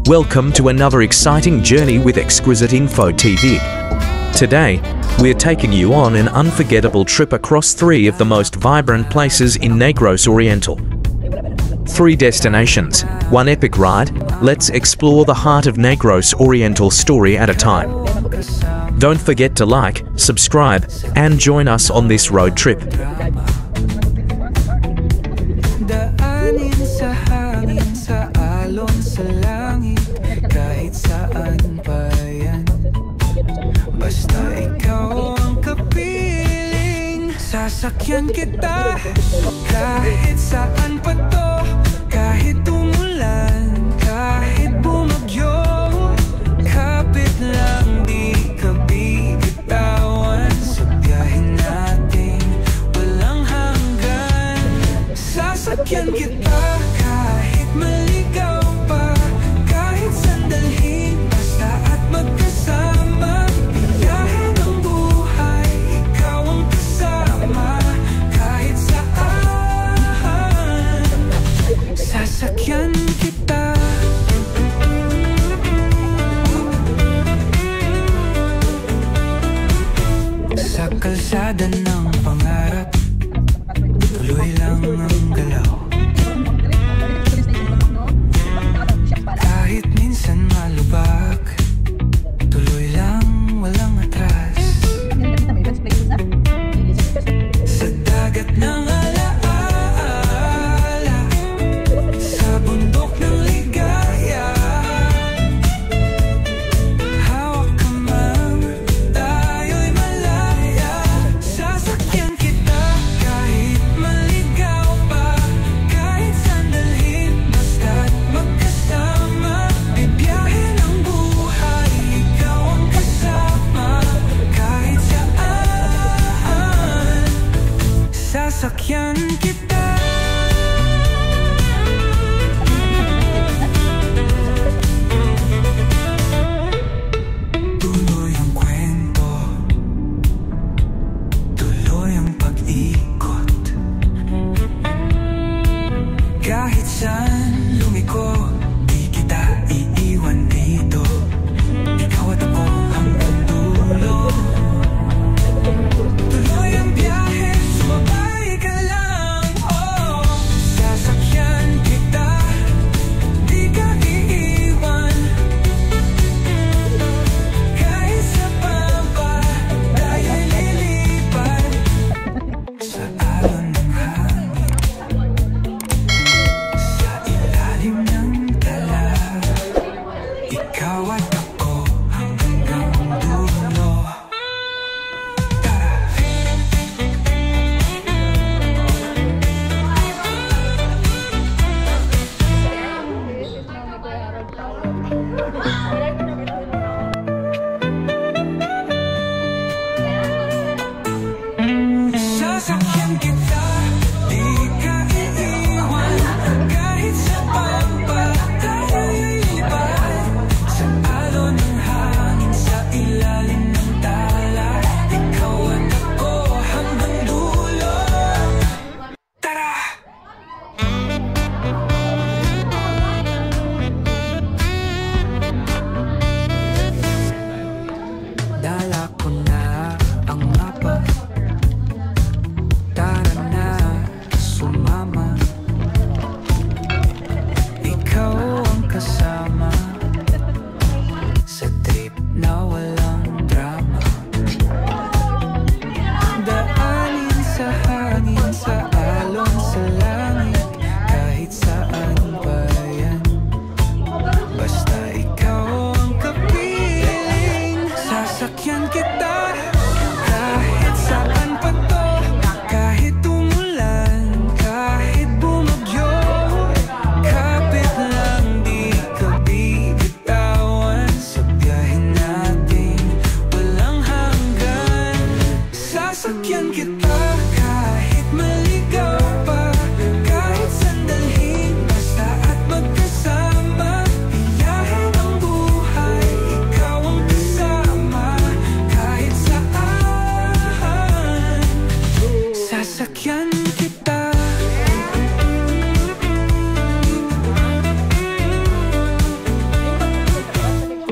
Welcome to another exciting journey with Exquisite Info TV. Today, we're taking you on an unforgettable trip across 3 of the most vibrant places in Negros Oriental. 3 destinations, 1 epic ride. Let's explore the heart of Negros Oriental story at a time. Don't forget to like, subscribe, and join us on this road trip. Sasakyan kita kahit saan pa to, kahit umulan, kahit bumagyo, kapit lang di ka bibitawan. Sa biyahe natin walang hanggan. Sasakyan kita kahit maligaw pa, kahit sandalhin, basta at magkasama. Biyahe ng buhay, ikaw ang kasama. Kahit saan, sasakyan kita. Sa kalsada ng pangarap, tuloy lang ang galaw. Kahit minsan malubak, tuloy lang, walang atras. Sa dagat ng alaala, sa bundok ng ligaya, hawak kamang tayo'y malaya. Sasakyan kita kahit maligaw pa, kahit sandalhin, basta't magkasama. Bibiyahe ng buhay, ikaw ang kasama. Kahit saan, sasakyan kita. Tuloy ang kwento, tuloy ang pag-ikot. Kahit saan lumiko, di kita iiwan dito. Ikaw at ako hanggang dulo. Tuloy ang biyahe, sumabay ka lang, oh. Sasakyan kita, di ka iiwan. Kahit sa baba, tayo'y lilipad. Sa alon ng hangin, sa ilalim ng tala, ikaw at ako hanggang dulo. Tara! Sasakyan kita, di ka iiwan. Kahit sa baba, tayo'y lilipad. Sa alon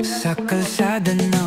Sa kalsada na